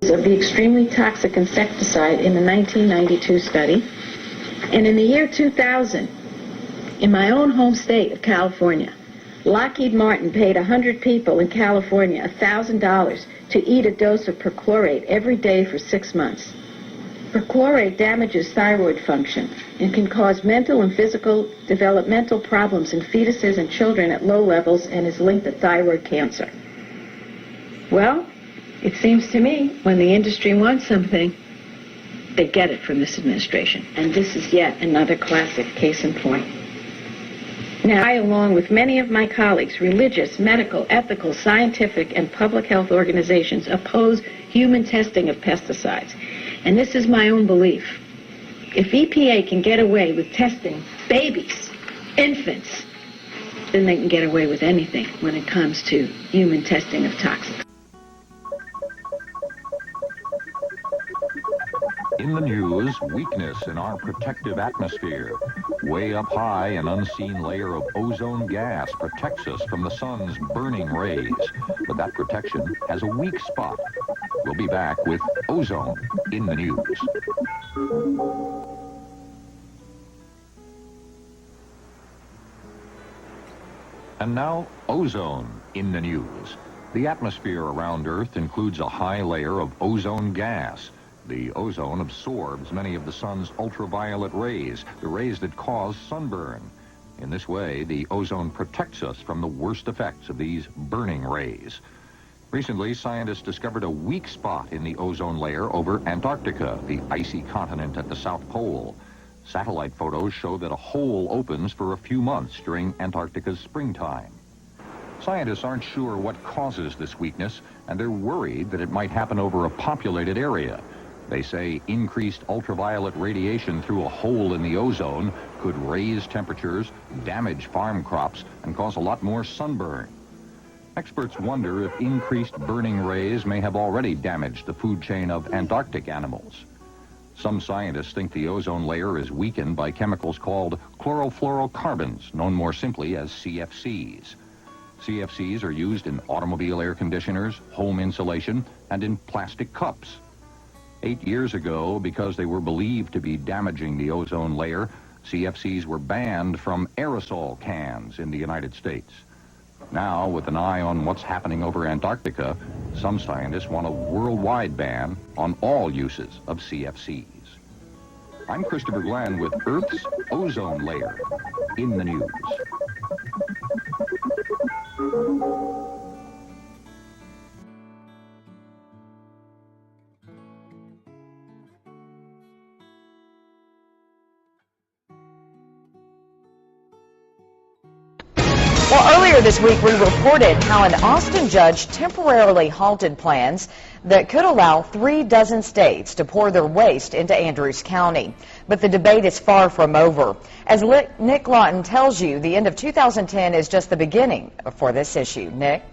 Of the extremely toxic insecticide in the 1992 study. And in the year 2000, in my own home state of California, Lockheed Martin paid 100 people in California $1,000 to eat a dose of perchlorate every day for 6 months. Perchlorate damages thyroid function and can cause mental and physical developmental problems in fetuses and children at low levels and is linked to thyroid cancer. Well, it seems to me when the industry wants something, they get it from this administration. And this is yet another classic case in point. Now, I, along with many of my colleagues, religious, medical, ethical, scientific, and public health organizations, oppose human testing of pesticides. And this is my own belief. If EPA can get away with testing babies, infants, then they can get away with anything when it comes to human testing of toxins. In the news, weakness in our protective atmosphere. Way up high, an unseen layer of ozone gas protects us from the sun's burning rays. But that protection has a weak spot. We'll be back with ozone in the news. And now, ozone in the news. The atmosphere around Earth includes a high layer of ozone gas. The ozone absorbs many of the sun's ultraviolet rays, the rays that cause sunburn. In this way, the ozone protects us from the worst effects of these burning rays. Recently, scientists discovered a weak spot in the ozone layer over Antarctica, the icy continent at the South Pole. Satellite photos show that a hole opens for a few months during Antarctica's springtime. Scientists aren't sure what causes this weakness, and they're worried that it might happen over a populated area. They say increased ultraviolet radiation through a hole in the ozone could raise temperatures, damage farm crops, and cause a lot more sunburn. Experts wonder if increased burning rays may have already damaged the food chain of Antarctic animals. Some scientists think the ozone layer is weakened by chemicals called chlorofluorocarbons, known more simply as CFCs. CFCs are used in automobile air conditioners, home insulation, and in plastic cups. 8 years ago, because they were believed to be damaging the ozone layer, CFCs were banned from aerosol cans in the United States. Now, with an eye on what's happening over Antarctica, some scientists want a worldwide ban on all uses of CFCs. I'm Christopher Glenn with Earth's ozone layer in the news. Well, earlier this week, we reported how an Austin judge temporarily halted plans that could allow 36 states to pour their waste into Andrews County. But the debate is far from over. As Nick Lawton tells you, the end of 2010 is just the beginning for this issue. Nick?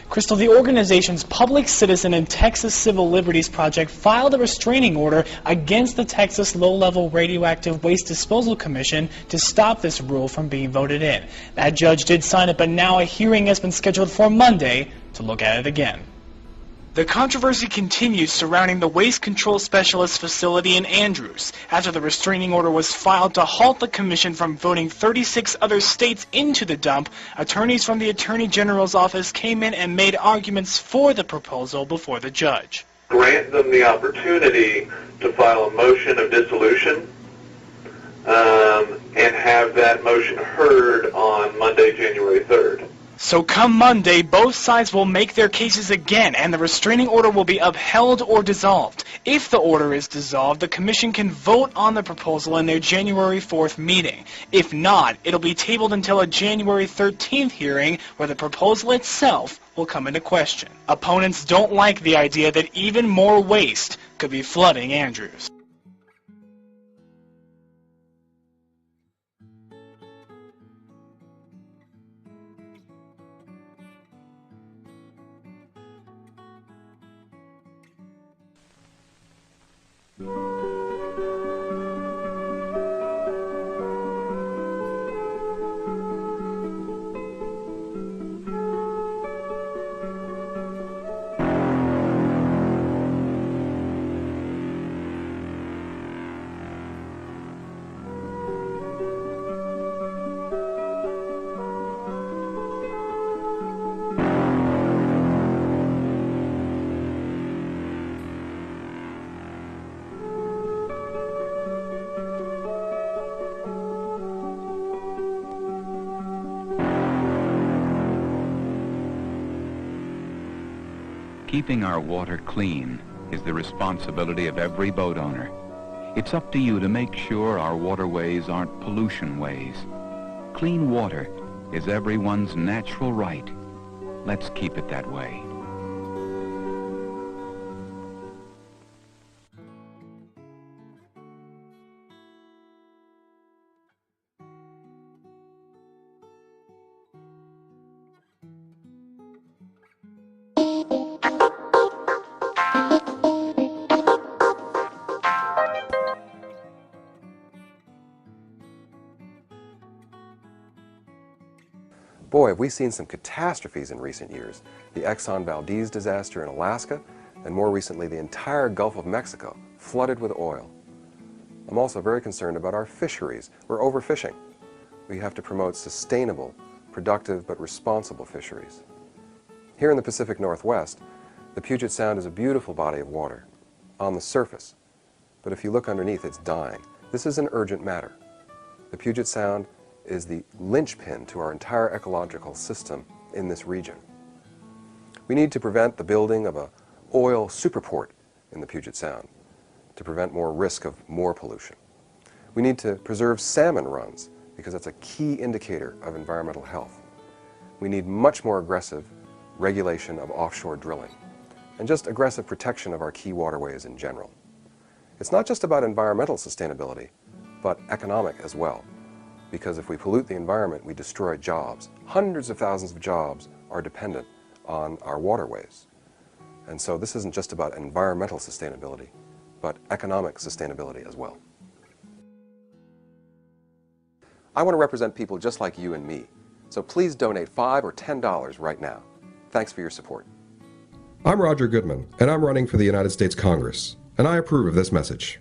Crystal, the organization's Public Citizen and Texas Civil Liberties Project filed a restraining order against the Texas Low-Level Radioactive Waste Disposal Commission to stop this rule from being voted in. That judge did sign it, but now a hearing has been scheduled for Monday to look at it again. The controversy continues surrounding the Waste Control Specialist facility in Andrews after the restraining order was filed to halt the commission from voting 36 other states into the dump. Attorneys from the Attorney General's office came in and made arguments for the proposal before the judge. Grant them the opportunity to file a motion of dissolution and have that motion heard on Monday, January 3rd. So come Monday, both sides will make their cases again, and the restraining order will be upheld or dissolved. If the order is dissolved, the commission can vote on the proposal in their January 4th meeting. If not, it'll be tabled until a January 13th hearing where the proposal itself will come into question. Opponents don't like the idea that even more waste could be flooding Andrews. Keeping our water clean is the responsibility of every boat owner. It's up to you to make sure our waterways aren't pollution ways. Clean water is everyone's natural right. Let's keep it that way. Boy, have we seen some catastrophes in recent years. The Exxon Valdez disaster in Alaska, and more recently the entire Gulf of Mexico flooded with oil. I'm also very concerned about our fisheries. We're overfishing. We have to promote sustainable, productive, but responsible fisheries. Here in the Pacific Northwest, the Puget Sound is a beautiful body of water on the surface, but if you look underneath, it's dying. This is an urgent matter. The Puget Sound is the linchpin to our entire ecological system in this region. We need to prevent the building of an oil superport in the Puget Sound to prevent more risk of more pollution. We need to preserve salmon runs because that's a key indicator of environmental health. We need much more aggressive regulation of offshore drilling and just aggressive protection of our key waterways in general. It's not just about environmental sustainability, but economic as well. Because if we pollute the environment, we destroy jobs. Hundreds of thousands of jobs are dependent on our waterways. And so this isn't just about environmental sustainability, but economic sustainability as well. I want to represent people just like you and me, so please donate $5 or $10 right now. Thanks for your support. I'm Roger Goodman, and I'm running for the United States Congress, and I approve of this message.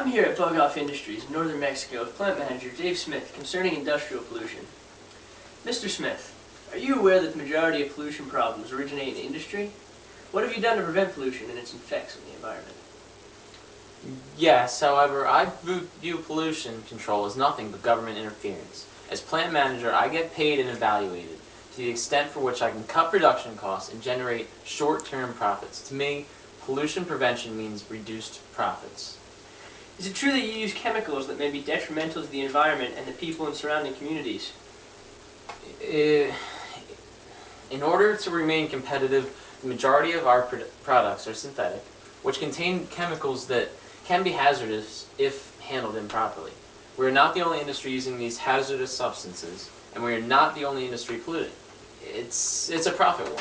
I'm here at Bug Off Industries in northern Mexico with plant manager Dave Smith concerning industrial pollution. Mr. Smith, are you aware that the majority of pollution problems originate in industry? What have you done to prevent pollution and its effects on the environment? Yes, however, I view pollution control as nothing but government interference. As plant manager, I get paid and evaluated to the extent for which I can cut production costs and generate short-term profits. To me, pollution prevention means reduced profits. Is it true that you use chemicals that may be detrimental to the environment and the people in surrounding communities? In order to remain competitive, the majority of our products are synthetic, which contain chemicals that can be hazardous if handled improperly. We are not the only industry using these hazardous substances, and we are not the only industry polluting. It's a profit war.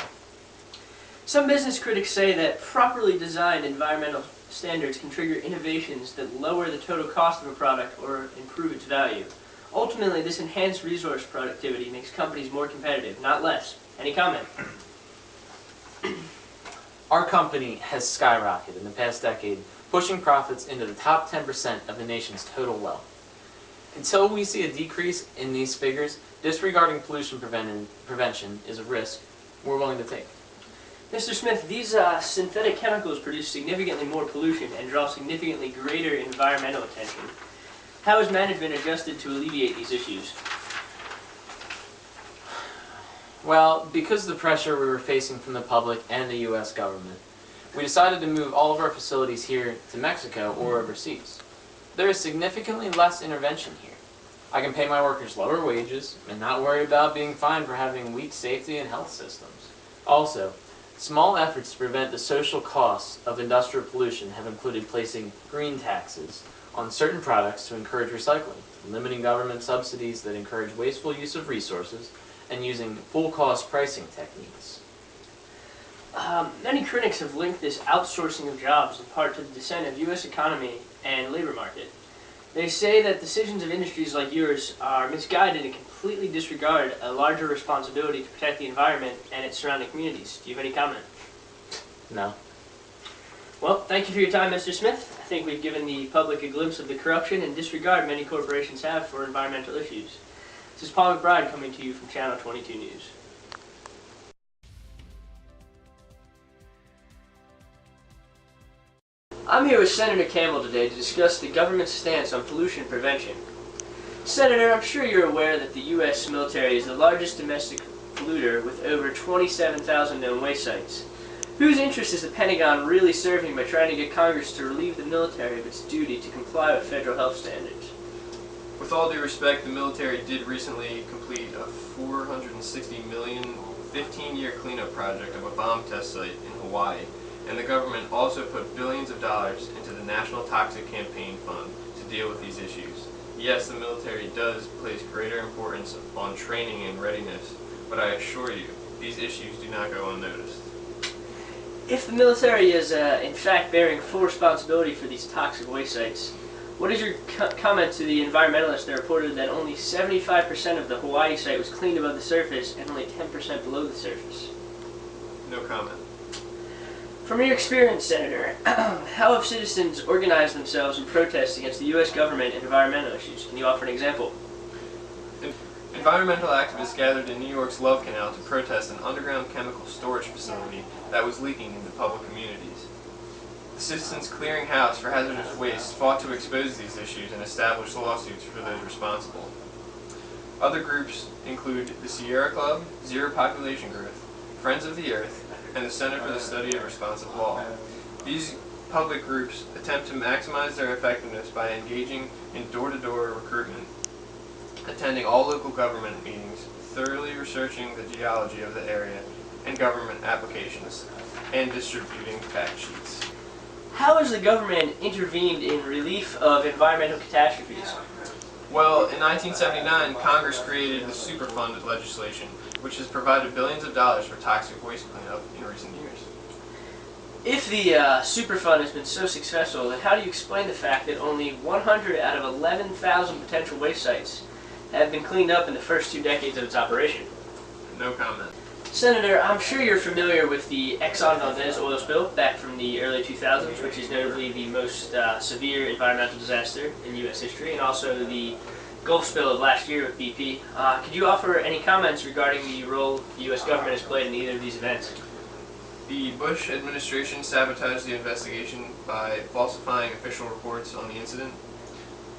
Some business critics say that properly designed environmental standards can trigger innovations that lower the total cost of a product or improve its value. Ultimately, this enhanced resource productivity makes companies more competitive, not less. Any comment? Our company has skyrocketed in the past decade, pushing profits into the top 10% of the nation's total wealth. Until we see a decrease in these figures, disregarding pollution prevention is a risk we're willing to take. Mr. Smith, these synthetic chemicals produce significantly more pollution and draw significantly greater environmental attention. How has management adjusted to alleviate these issues? Well, because of the pressure we were facing from the public and the U.S. government, we decided to move all of our facilities here to Mexico or overseas. There is significantly less intervention here. I can pay my workers lower wages and not worry about being fined for having weak safety and health systems. Also, small efforts to prevent the social costs of industrial pollution have included placing green taxes on certain products to encourage recycling, limiting government subsidies that encourage wasteful use of resources, and using full-cost pricing techniques. Many critics have linked this outsourcing of jobs in part to the descent of U.S. economy and labor market. They say that decisions of industries like yours are misguided and completely disregard a larger responsibility to protect the environment and its surrounding communities. Do you have any comment? No. Well, thank you for your time, Mr. Smith. I think we've given the public a glimpse of the corruption and disregard many corporations have for environmental issues. This is Paul McBride coming to you from Channel 22 News. I'm here with Senator Campbell today to discuss the government's stance on pollution prevention. Senator, I'm sure you're aware that the U.S. military is the largest domestic polluter with over 27,000 known waste sites. Whose interest is the Pentagon really serving by trying to get Congress to relieve the military of its duty to comply with federal health standards? With all due respect, the military did recently complete a $460 million, 15-year cleanup project of a bomb test site in Hawaii, and the government also put billions of dollars into the National Toxic Campaign Fund to deal with these issues. Yes, the military does place greater importance on training and readiness, but I assure you, these issues do not go unnoticed. If the military is in fact bearing full responsibility for these toxic waste sites, what is your comment to the environmentalists that reported that only 75% of the Hawaii site was cleaned above the surface and only 10% below the surface? No comment. From your experience, Senator, how have citizens organized themselves in protest against the U.S. government and environmental issues? Can you offer an example? Environmental activists gathered in New York's Love Canal to protest an underground chemical storage facility that was leaking into public communities. The Citizens Clearinghouse for Hazardous Waste fought to expose these issues and establish lawsuits for those responsible. Other groups include the Sierra Club, Zero Population Growth, Friends of the Earth, and the Center for the Study of Responsive Law. These public groups attempt to maximize their effectiveness by engaging in door-to-door recruitment, attending all local government meetings, thoroughly researching the geology of the area and government applications, and distributing fact sheets. How has the government intervened in relief of environmental catastrophes? Well, in 1979, Congress created the Superfund legislation, which has provided billions of dollars for toxic waste cleanup in recent years. If the Superfund has been so successful, then how do you explain the fact that only 100 out of 11,000 potential waste sites have been cleaned up in the first 2 decades of its operation? No comment. Senator, I'm sure you're familiar with the Exxon Valdez oil spill back from the early 2000s, which is notably the most severe environmental disaster in U.S. history, and also the Gulf spill of last year with BP. Could you offer any comments regarding the role the U.S. government has played in either of these events? The Bush administration sabotaged the investigation by falsifying official reports on the incident.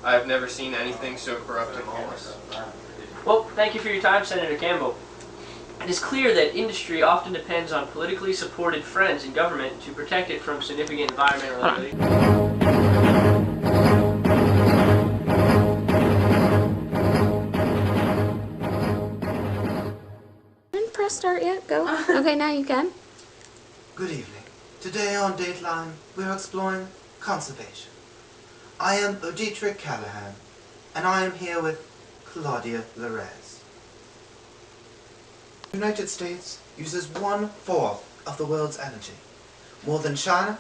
I have never seen anything so corrupt and lawless. Well, thank you for your time, Senator Campbell. It is clear that industry often depends on politically supported friends in government to protect it from significant environmental liability. Didn't press start yet? Go. Okay, now you can. Good evening. Today on Dateline, we're exploring conservation. I am Dietrich Callahan, and I am here with Claudia Larez. The United States uses 1/4 of the world's energy, more than China,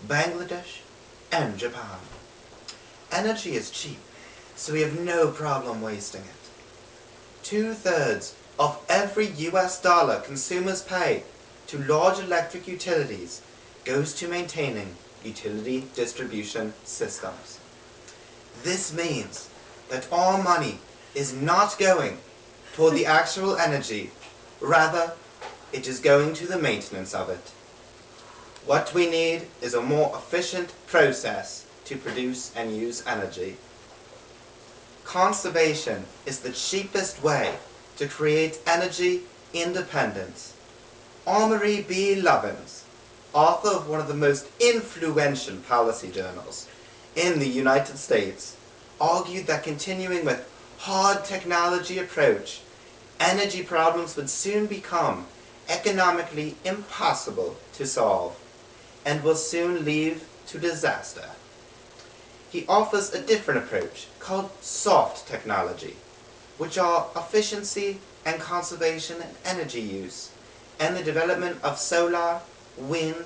Bangladesh, and Japan. Energy is cheap, so we have no problem wasting it. 2/3 of every US dollar consumers pay to large electric utilities goes to maintaining utility distribution systems. This means that our money is not going toward the actual energy, rather it is going to the maintenance of it. What we need is a more efficient process to produce and use energy. Conservation is the cheapest way to create energy independence. Amory B. Lovins, author of one of the most influential policy journals in the United States, argued that continuing with hard technology approach, energy problems would soon become economically impossible to solve and will soon lead to disaster. He offers a different approach called soft technology, which are efficiency and conservation in energy use and the development of solar, wind,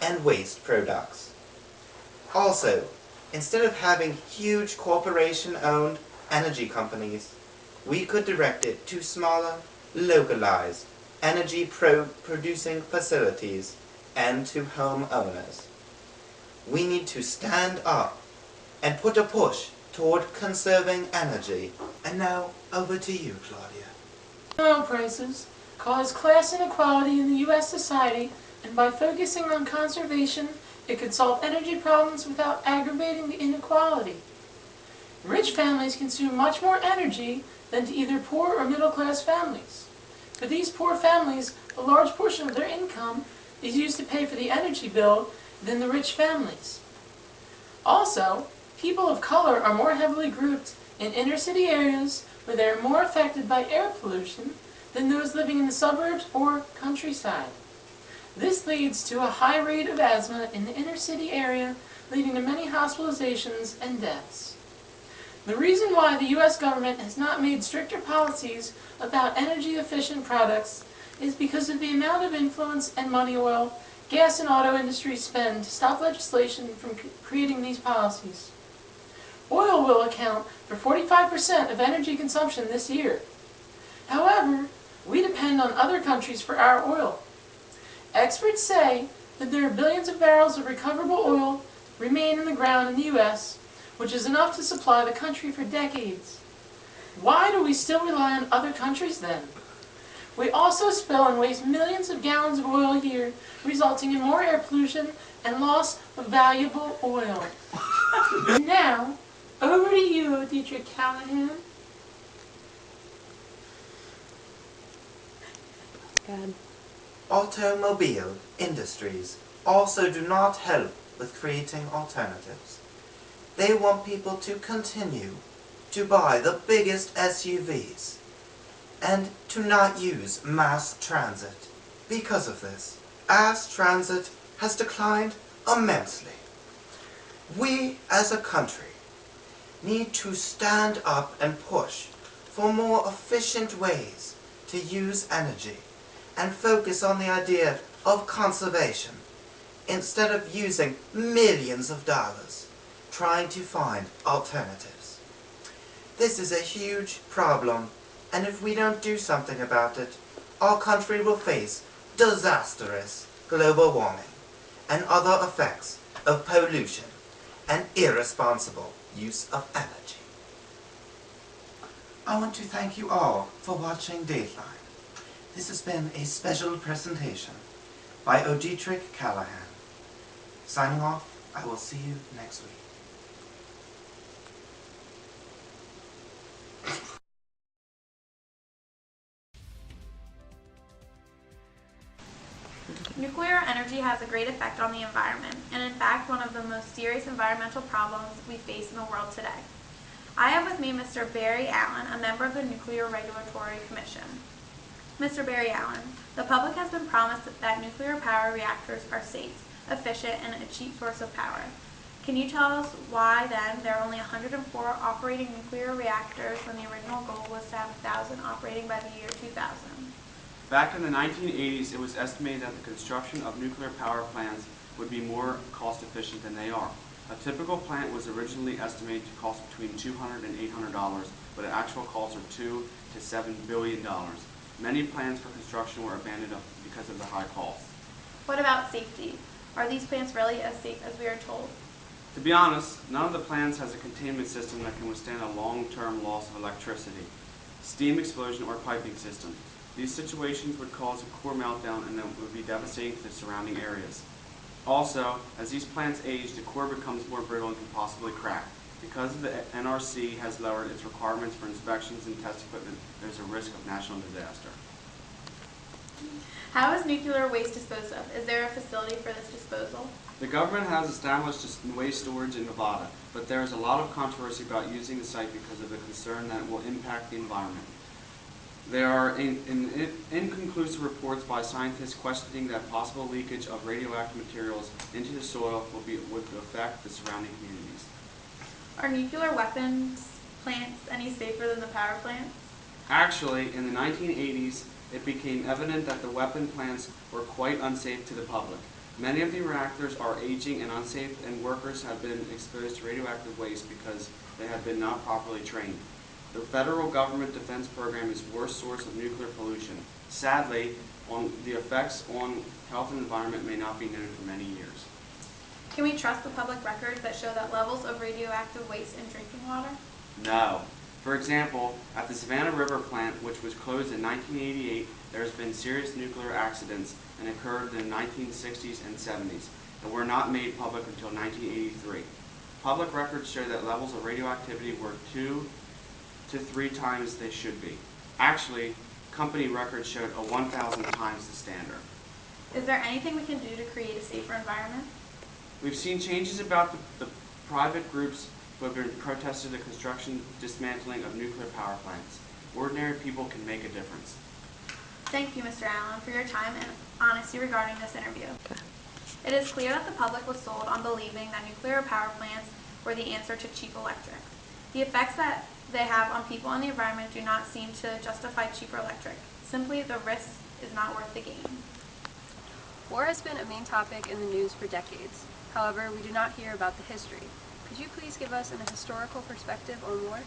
and waste products. Also, instead of having huge corporation-owned energy companies, we could direct it to smaller, localized, energy-producing facilities and to homeowners. We need to stand up and put a push toward conserving energy. And now, over to you, Claudia. Oil prices cause class inequality in the U.S. society, and by focusing on conservation, it could solve energy problems without aggravating the inequality. Rich families consume much more energy than to either poor or middle-class families. For these poor families, a large portion of their income is used to pay for the energy bill than the rich families. Also, people of color are more heavily grouped in inner-city areas where they are more affected by air pollution than those living in the suburbs or countryside. This leads to a high rate of asthma in the inner-city area, leading to many hospitalizations and deaths. The reason why the U.S. government has not made stricter policies about energy-efficient products is because of the amount of influence and money oil, gas, and auto industries spend to stop legislation from creating these policies. Oil will account for 45% of energy consumption this year. However, we depend on other countries for our oil. Experts say that there are billions of barrels of recoverable oil remain in the ground in the U.S., which is enough to supply the country for decades. Why do we still rely on other countries then? We also spill and waste millions of gallons of oil a year, resulting in more air pollution and loss of valuable oil. Now, over to you, Dietrich Callahan. God. Automobile industries also do not help with creating alternatives. They want people to continue to buy the biggest SUVs and to not use mass transit. Because of this, mass transit has declined immensely. We as a country need to stand up and push for more efficient ways to use energy and focus on the idea of conservation instead of using millions of dollars trying to find alternatives. This is a huge problem, and if we don't do something about it, our country will face disastrous global warming and other effects of pollution and irresponsible use of energy. I want to thank you all for watching Dateline. This has been a special presentation by Odietrick Callahan. Signing off, I will see you next week. Nuclear energy has a great effect on the environment, and in fact one of the most serious environmental problems we face in the world today. I have with me Mr. Barry Allen, a member of the Nuclear Regulatory Commission. Mr. Barry Allen, the public has been promised that nuclear power reactors are safe, efficient, and a cheap source of power. Can you tell us why then there are only 104 operating nuclear reactors when the original goal was to have 1,000 operating by the year 2000? Back in the 1980s, it was estimated that the construction of nuclear power plants would be more cost efficient than they are. A typical plant was originally estimated to cost between $200 and $800, but at actual costs are $2 to $7 billion. Many plans for construction were abandoned because of the high cost. What about safety? Are these plants really as safe as we are told? To be honest, none of the plants has a containment system that can withstand a long-term loss of electricity, steam explosion, or piping system. These situations would cause a core meltdown and it would be devastating to the surrounding areas. Also, as these plants age, the core becomes more brittle and can possibly crack. Because the NRC has lowered its requirements for inspections and test equipment, there's a risk of national disaster. How is nuclear waste disposed of? Is there a facility for this disposal? The government has established waste storage in Nevada, but there is a lot of controversy about using the site because of the concern that it will impact the environment. There are inconclusive reports by scientists questioning that possible leakage of radioactive materials into the soil would affect the surrounding communities. Are nuclear weapons plants any safer than the power plants? Actually, in the 1980s, it became evident that the weapon plants were quite unsafe to the public. Many of the reactors are aging and unsafe, and workers have been exposed to radioactive waste because they have been not properly trained. The federal government defense program is the worst source of nuclear pollution. Sadly, the effects on health and environment may not be known for many years. Can we trust the public records that show that levels of radioactive waste in drinking water? No. For example, at the Savannah River plant, which was closed in 1988, there has been serious nuclear accidents and occurred in the 1960s and 70s, and were not made public until 1983. Public records show that levels of radioactivity were 2 to 3 times they should be. Actually, company records showed a 1,000 times the standard. Is there anything we can do to create a safer environment? We've seen changes about the private groups who have been protesting the construction dismantling of nuclear power plants. Ordinary people can make a difference. Thank you, Mr. Allen, for your time and honesty regarding this interview. It is clear that the public was sold on believing that nuclear power plants were the answer to cheap electric. The effects that they have on people and the environment do not seem to justify cheaper electric. Simply, the risk is not worth the gain. War has been a main topic in the news for decades. However, we do not hear about the history. Could you please give us an historical perspective on war?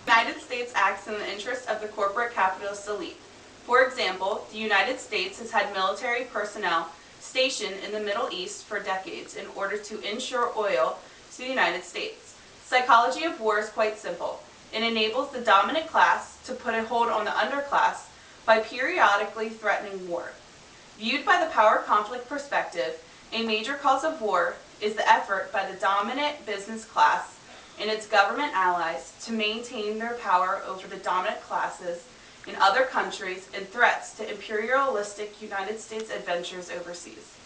The United States acts in the interest of the corporate capitalist elite. For example, the United States has had military personnel stationed in the Middle East for decades in order to ensure oil to the United States. Psychology of war is quite simple. It enables the dominant class to put a hold on the underclass by periodically threatening war. Viewed by the power conflict perspective, a major cause of war is the effort by the dominant business class and its government allies to maintain their power over the dominant classes in other countries and threats to imperialistic United States adventures overseas.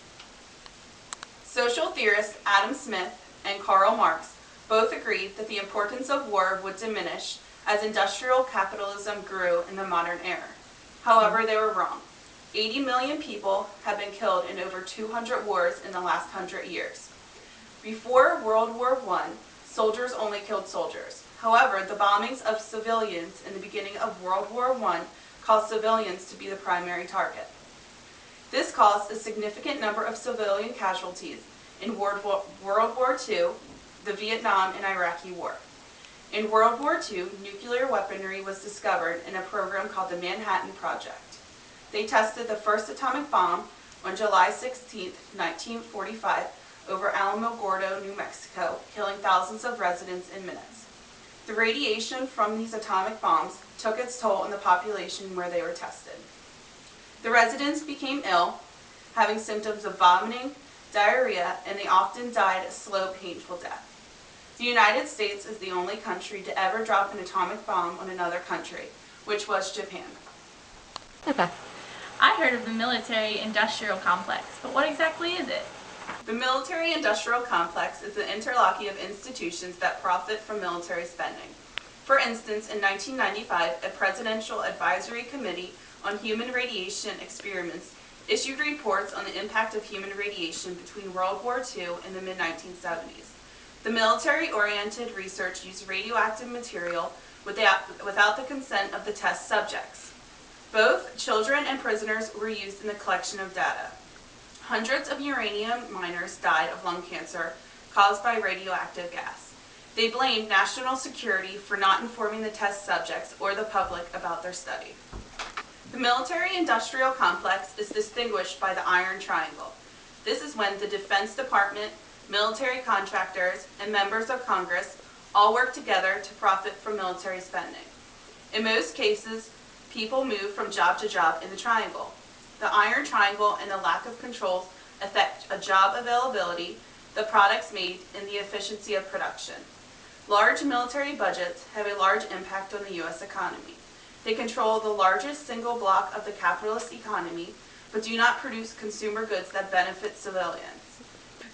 Social theorists Adam Smith and Karl Marx both agreed that the importance of war would diminish as industrial capitalism grew in the modern era. However, they were wrong. 80 million people have been killed in over 200 wars in the last 100 years. Before World War I, soldiers only killed soldiers. However, the bombings of civilians in the beginning of World War I caused civilians to be the primary target. This caused a significant number of civilian casualties in World War II, the Vietnam and Iraqi War. In World War II, nuclear weaponry was discovered in a program called the Manhattan Project. They tested the first atomic bomb on July 16, 1945, over Alamogordo, New Mexico, killing thousands of residents in minutes. The radiation from these atomic bombs took its toll on the population where they were tested. The residents became ill, having symptoms of vomiting, diarrhea, and they often died a slow, painful death. The United States is the only country to ever drop an atomic bomb on another country, which was Japan. Okay. I heard of the military-industrial complex, but what exactly is it? The military-industrial complex is the interlocking of institutions that profit from military spending. For instance, in 1995, a Presidential Advisory Committee on Human Radiation Experiments issued reports on the impact of human radiation between World War II and the mid-1970s. The military-oriented research used radioactive material without the consent of the test subjects. Both children and prisoners were used in the collection of data. Hundreds of uranium miners died of lung cancer caused by radioactive gas. They blamed national security for not informing the test subjects or the public about their study. The military-industrial complex is distinguished by the Iron Triangle. This is when the Defense Department, military contractors, and members of Congress all work together to profit from military spending. In most cases, people move from job to job in the triangle. The Iron Triangle and the lack of controls affect a job availability, the products made, and the efficiency of production. Large military budgets have a large impact on the U.S. economy. They control the largest single block of the capitalist economy, but do not produce consumer goods that benefit civilians.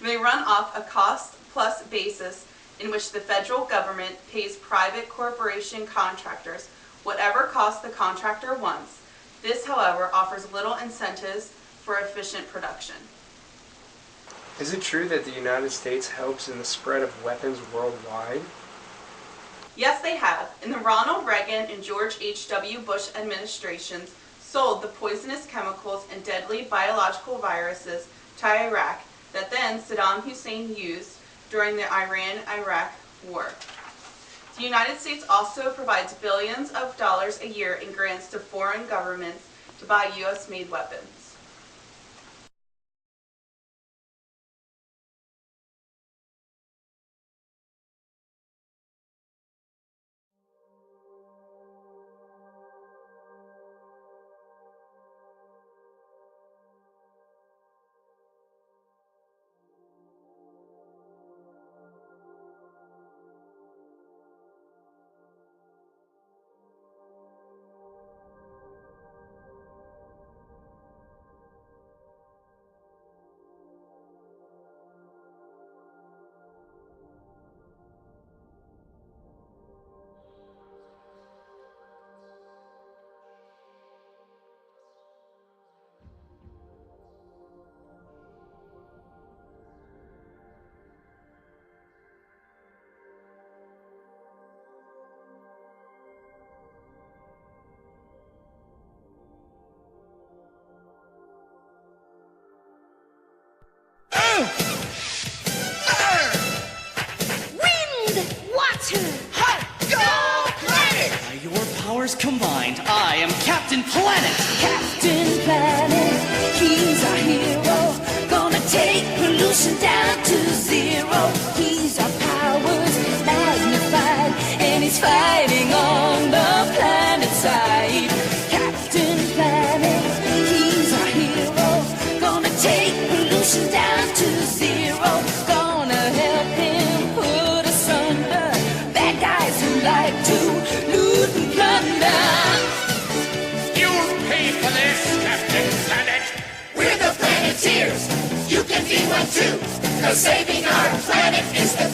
They run off a cost-plus basis in which the federal government pays private corporation contractors whatever cost the contractor wants. This, however, offers little incentives for efficient production. Is it true that the United States helps in the spread of weapons worldwide? Yes, they have. In the Ronald Reagan and George H.W. Bush administrations sold the poisonous chemicals and deadly biological viruses to Iraq that then Saddam Hussein used during the Iran-Iraq War. The United States also provides billions of dollars a year in grants to foreign governments to buy U.S.-made weapons. Wind! Water! Hot! Go Planet! By your powers combined, I am Captain Planet! Captain Planet, he's our hero. Gonna take pollution down to zero. He's our powers magnified, and he's fighting on the planet side. Captain Planet, he's our hero. Gonna take pollution down to zero. Gonna help him put us under bad guys who like to loot and plunder. You'll pay for this, Captain Planet. We're the Planeteers. You can be one too, 'cause saving our planet is the